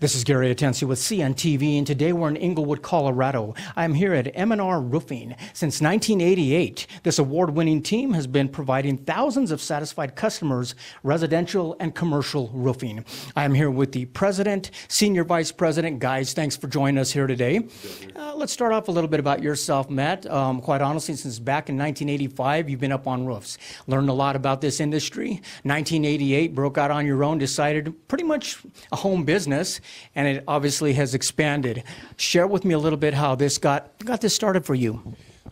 This is Gary Atencio with CNTV, and today we're in Inglewood, Colorado. I'm here at M&R Roofing. Since 1988, this award-winning team has been providing thousands of satisfied customers residential and commercial roofing. I'm here with the president, senior vice president. Guys, thanks for joining us here today. Let's start off a little bit about yourself, Matt. Quite honestly, since back in 1985, you've been up on roofs. Learned a lot about this industry. 1988, broke out on your own, decided pretty much a home business, and it obviously has expanded. Share with me a little bit how this got this started for you.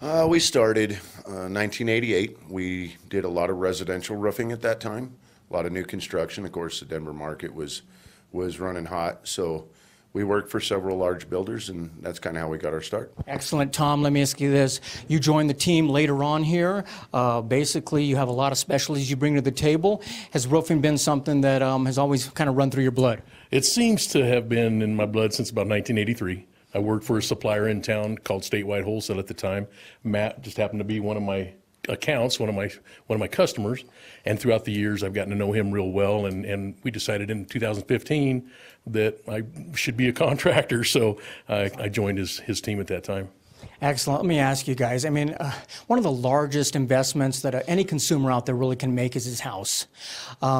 We started 1988. We did a lot of residential roofing at that time, a lot of new construction. Of course, the Denver market was running hot, so we worked for several large builders, and that's kind of how we got our start. Excellent. Tom, let me ask you this. You joined the team later on here. Basically, you have a lot of specialties you bring to the table. Has roofing been something that has always kind of run through your blood? It seems to have been in my blood since about 1983. I worked for a supplier in town called Statewide Wholesale at the time. Matt just happened to be one of my accounts, one of my customers, and throughout the years I've gotten to know him real well, and we decided in 2015 that I should be a contractor, so I joined his team at that time. Excellent. Let me ask you guys, I mean, one of the largest investments that any consumer out there really can make is his house.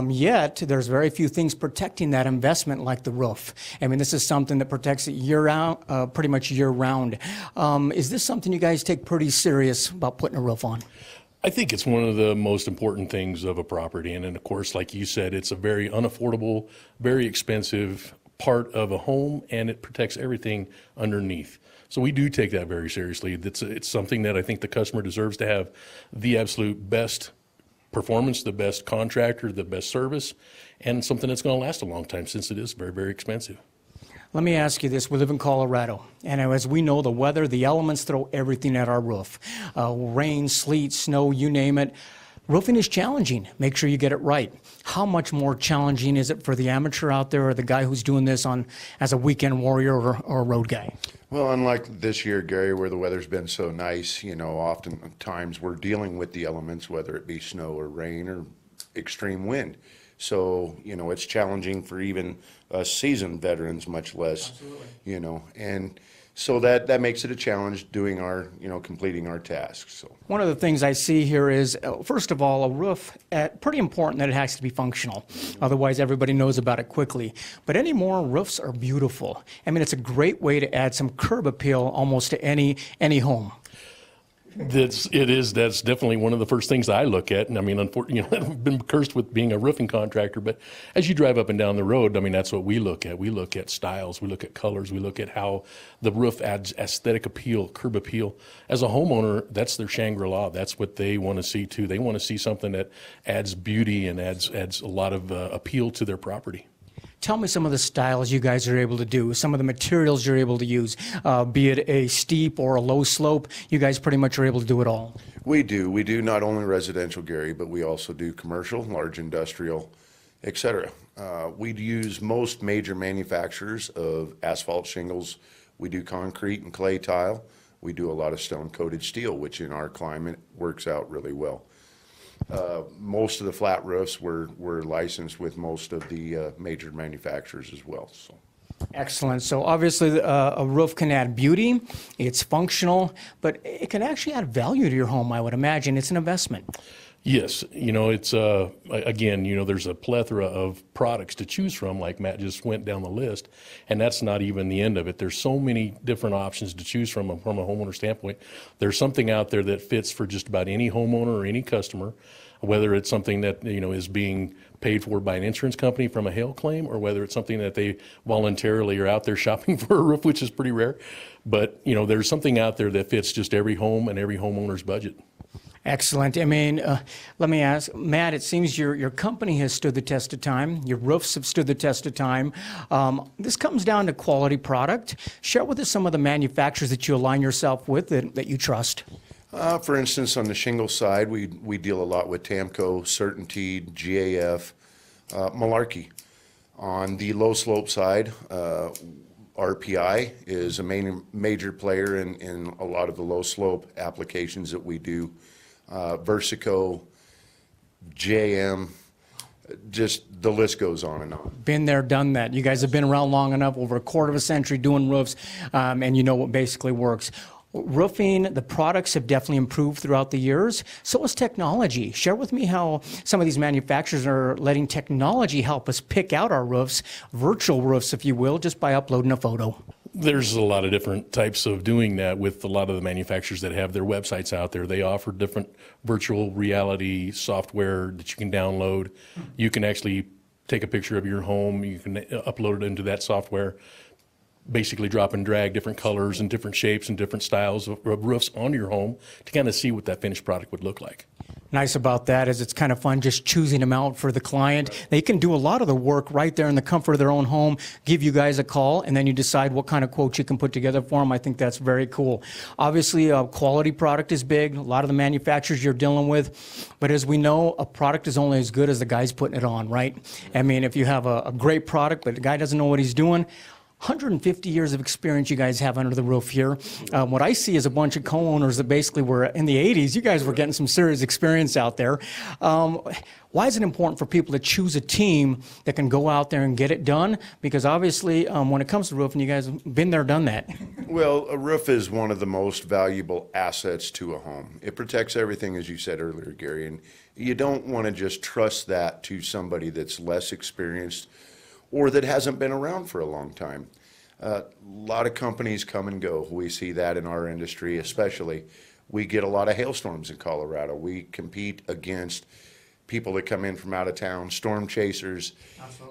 Yet, there's very few things protecting that investment like the roof. I mean, this is something that protects it year-round, pretty much year-round. Is this something you guys take pretty serious about putting a roof on? I think it's one of the most important things of a property, and then, of course, like you said, it's a very unaffordable, very expensive part of a home, and it protects everything underneath. So we do take that very seriously. It's something that I think the customer deserves to have the absolute best performance, the best contractor, the best service, and something that's going to last a long time since it is very, very expensive. Let me ask you this. We live in Colorado, and as we know, the weather, the elements throw everything at our roof. Rain, sleet, snow, you name it. Roofing is challenging. Make sure you get it right. How much more challenging is it for the amateur out there or the guy who's doing this as a weekend warrior or a road guy? Well, unlike this year, Gary, where the weather's been so nice, oftentimes we're dealing with the elements, whether it be snow or rain or extreme wind. So, it's challenging for even us seasoned veterans, much less, and so that makes it a challenge doing completing our tasks. So one of the things I see here is, first of all, a roof, pretty important that it has to be functional. Otherwise, everybody knows about it quickly. But anymore, roofs are beautiful. I mean, it's a great way to add some curb appeal almost to any home. That's definitely one of the first things I look at. And I mean, unfortunately, I've been cursed with being a roofing contractor, but as you drive up and down the road, I mean, that's what we look at. We look at styles, we look at colors, we look at how the roof adds aesthetic appeal, curb appeal. As a homeowner, that's their Shangri-La. That's what they want to see too. They want to see something that adds beauty and adds a lot of appeal to their property. Tell me some of the styles you guys are able to do, some of the materials you're able to use, be it a steep or a low slope. You guys pretty much are able to do it all. We do. We do not only residential, Gary, but we also do commercial, large industrial, etc. We use most major manufacturers of asphalt shingles. We do concrete and clay tile. We do a lot of stone-coated steel, which in our climate works out really well. Most of the flat roofs we're licensed with most of the major manufacturers as well. So. Excellent. So obviously a roof can add beauty, it's functional, but it can actually add value to your home, I would imagine. It's an investment. Yes, it's again, there's a plethora of products to choose from, like Matt just went down the list, and that's not even the end of it. There's so many different options to choose from a homeowner standpoint. There's something out there that fits for just about any homeowner or any customer, whether it's something that is being paid for by an insurance company from a hail claim, or whether it's something that they voluntarily are out there shopping for a roof, which is pretty rare. But there's something out there that fits just every home and every homeowner's budget. Excellent. I mean, let me ask, Matt, it seems your company has stood the test of time. Your roofs have stood the test of time. This comes down to quality product. Share with us some of the manufacturers that you align yourself with that you trust. For instance, on the shingle side, we deal a lot with Tamco, Certainty, GAF, Malarkey. On the low slope side, RPI is a major player in a lot of the low slope applications that we do. Versico, JM, Just the list goes on and on. Been there, done that. You guys have been around long enough, over a quarter of a century doing roofs, and you know what basically works. Roofing, the products have definitely improved throughout the years. So has technology. Share with me how some of these manufacturers are letting technology help us pick out our roofs, virtual roofs, if you will, just by uploading a photo. There's a lot of different types of doing that with a lot of the manufacturers that have their websites out there. They offer different virtual reality software that you can download. You can actually take a picture of your home. You can upload it into that software, basically drop and drag different colors and different shapes and different styles of roofs on your home to kind of see what that finished product would look like. Nice about that is it's kind of fun just choosing them out for the client. They can do a lot of the work right there in the comfort of their own home, give you guys a call, and then you decide what kind of quote you can put together for them. I think that's very cool. Obviously, a quality product is big. A lot of the manufacturers you're dealing with. But as we know, a product is only as good as the guy's putting it on, right? I mean, if you have a great product, but the guy doesn't know what he's doing, 150 years of experience you guys have under the roof here. What I see is a bunch of co-owners that basically were in the 80s. You guys were getting some serious experience out there. Why is it important for people to choose a team that can go out there and get it done? Because obviously, when it comes to roofing, you guys have been there, done that. Well, a roof is one of the most valuable assets to a home. It protects everything, as you said earlier, Gary, and you don't want to just trust that to somebody that's less experienced or that hasn't been around for a long time. A lot of companies come and go. We see that in our industry, especially. We get a lot of hailstorms in Colorado. We compete against people that come in from out of town, storm chasers,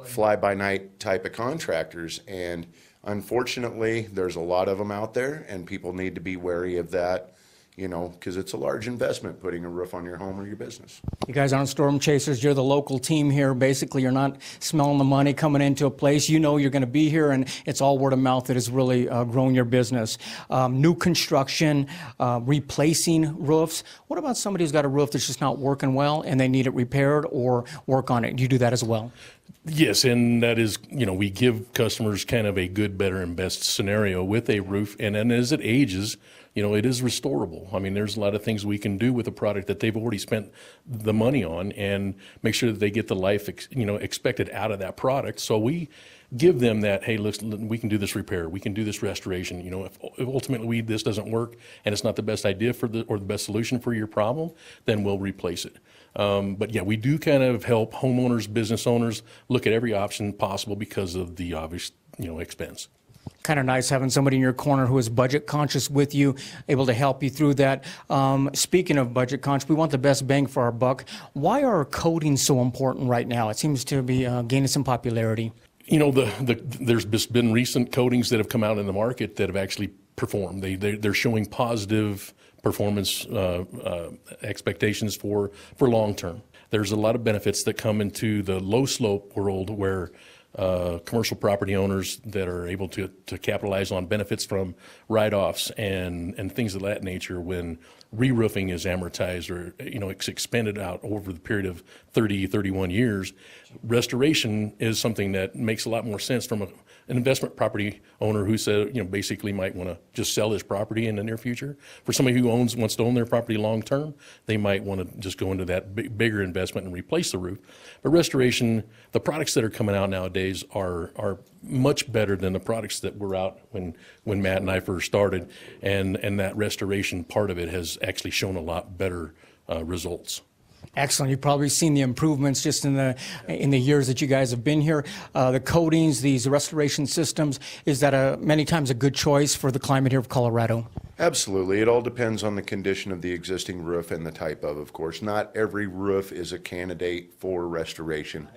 fly-by-night type of contractors. And unfortunately, there's a lot of them out there, and people need to be wary of that, you know, because it's a large investment putting a roof on your home or your business. You guys aren't storm chasers. You're the local team here. Basically, you're not smelling the money coming into a place. You know you're going to be here, and it's all word of mouth that has really grown your business. New construction, replacing roofs. What about somebody who's got a roof that's just not working well and they need it repaired or work on it? Do you do that as well? Yes, and that is, you know, we give customers kind of a good, better, and best scenario with a roof, and then as it ages, you know, it is restorable. I mean, there's a lot of things we can do with a product that they've already spent the money on and make sure that they get the life, expected out of that product. So we give them that, hey, look, we can do this repair, we can do this restoration. You know, if ultimately this doesn't work and it's not the best idea or the best solution for your problem, then we'll replace it. But yeah, we do kind of help homeowners, business owners look at every option possible because of the obvious, expense. Kind of nice having somebody in your corner who is budget conscious with you, able to help you through that. Speaking of budget conscious, we want the best bang for our buck. Why are coatings so important right now? It seems to be gaining some popularity. You know, there's been recent coatings that have come out in the market that have actually performed. They're showing positive performance expectations for long term. There's a lot of benefits that come into the low slope world where commercial property owners that are able to capitalize on benefits from write-offs and things of that nature when re-roofing is amortized or it's expended out over the period of 31 years. Restoration is something that makes a lot more sense from an investment property owner who said basically might want to just sell his property in the near future. For somebody who wants to own their property long term, they might want to just go into that bigger investment and replace the roof. But restoration, the products that are coming out nowadays are much better than the products that were out when Matt and I first started, and that restoration part of it has actually shown a lot better results. Excellent. You've probably seen the improvements just in the years that you guys have been here. The coatings, these restoration systems, is that many times a good choice for the climate here of Colorado? Absolutely. It all depends on the condition of the existing roof and the type of course. Not every roof is a candidate for restoration.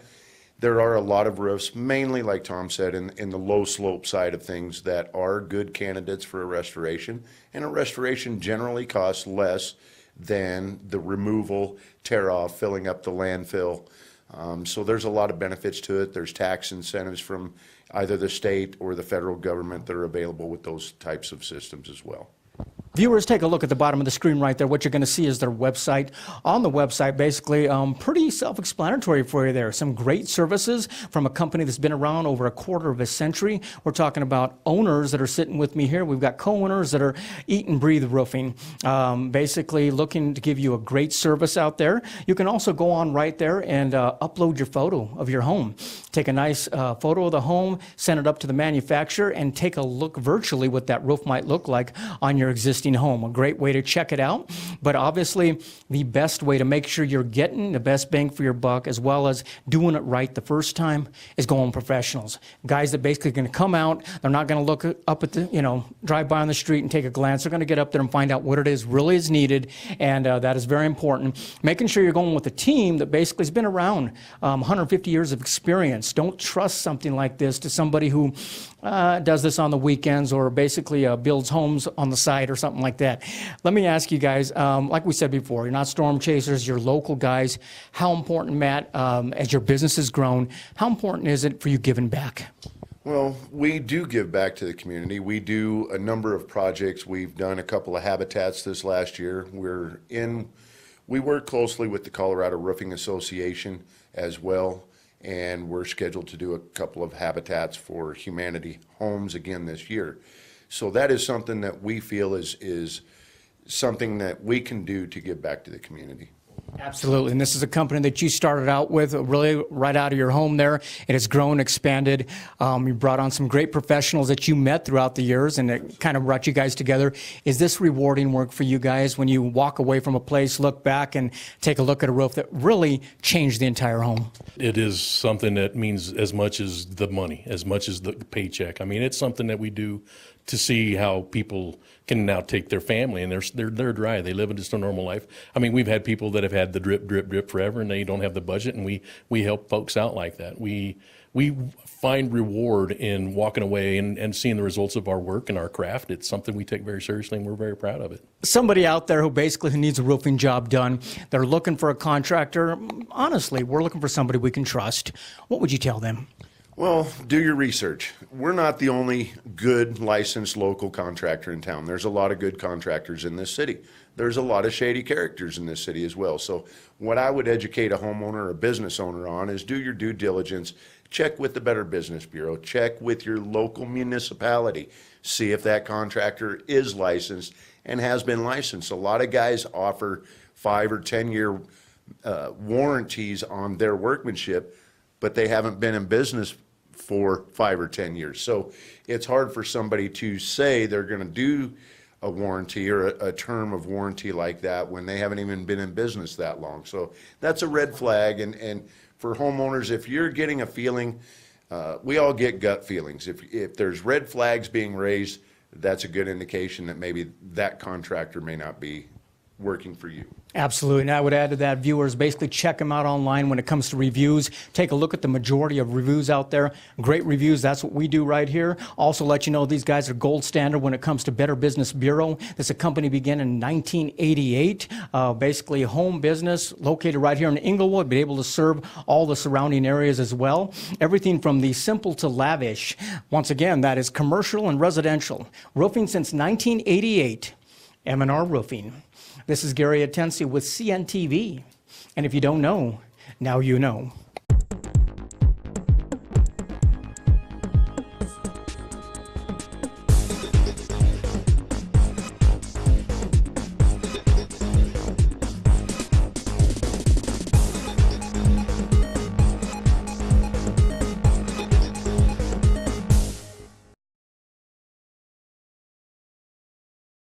There are a lot of roofs, mainly like Tom said, in the low slope side of things that are good candidates for a restoration. And a restoration generally costs less than the removal, tear off, filling up the landfill. So there's a lot of benefits to it. There's tax incentives from either the state or the federal government that are available with those types of systems as well. Viewers, take a look at the bottom of the screen right there. What you're going to see is their website. On the website, basically, pretty self-explanatory for you there. Some great services from a company that's been around over a quarter of a century. We're talking about owners that are sitting with me here. We've got co-owners that are eat and breathe roofing, basically looking to give you a great service out there. You can also go on right there and upload your photo of your home. Take a nice photo of the home, send it up to the manufacturer, and take a look virtually what that roof might look like on your existing home. A great way to check it out, but obviously the best way to make sure you're getting the best bang for your buck as well as doing it right the first time is going professionals. Guys that basically going to come out, they're not going to look up at the, drive by on the street and take a glance. They're going to get up there and find out what it is really is needed, and that is very important. Making sure you're going with a team that basically has been around 150 years of experience. Don't trust something like this to somebody who does this on the weekends or basically builds homes on the side or something like that. Let me ask you guys, like we said before, you're not storm chasers, you're local guys. How important, Matt, as your business has grown, how important is it for you giving back? Well, we do give back to the community. We do a number of projects. We've done a couple of habitats this last year. We work closely with the Colorado Roofing Association as well, and we're scheduled to do a couple of habitats for humanity homes again this year. So that is something that we feel is something that we can do to give back to the community. Absolutely, and this is a company that you started out with really right out of your home there. It has grown, expanded. You brought on some great professionals that you met throughout the years, and it kind of brought you guys together. Is this rewarding work for you guys when you walk away from a place, look back, and take a look at a roof that really changed the entire home? It is something that means as much as the money, as much as the paycheck. I mean, it's something that we do to see how people can now take their family and they're dry. They live just a normal life. I mean, we've had people that have had the drip, drip, drip forever, and they don't have the budget, and we help folks out like that. We find reward in walking away and seeing the results of our work and our craft. It's something we take very seriously, and we're very proud of it. Somebody out there who basically needs a roofing job done, they're looking for a contractor. Honestly, we're looking for somebody we can trust. What would you tell them? Well, do your research. We're not the only good licensed local contractor in town. There's a lot of good contractors in this city. There's a lot of shady characters in this city as well. So what I would educate a homeowner or a business owner on is do your due diligence. Check with the Better Business Bureau. Check with your local municipality. See if that contractor is licensed and has been licensed. A lot of guys offer 5 or 10 year warranties on their workmanship, but they haven't been in business for 5 or 10 years. So it's hard for somebody to say they're going to do a warranty or a term of warranty like that when they haven't even been in business that long. So that's a red flag. And for homeowners, if you're getting a feeling, we all get gut feelings. If there's red flags being raised, that's a good indication that maybe that contractor may not be working for you. Absolutely, and I would add to that, viewers, basically check them out online when it comes to reviews. Take a look at the majority of reviews out there. Great reviews, that's what we do right here. Also let you know these guys are gold standard when it comes to Better Business Bureau. This company began in 1988, basically a home business located right here in Inglewood, but able to serve all the surrounding areas as well. Everything from the simple to lavish. Once again, that is commercial and residential. Roofing since 1988, M&R Roofing. This is Gary Atencio with CNTV. And if you don't know, now you know.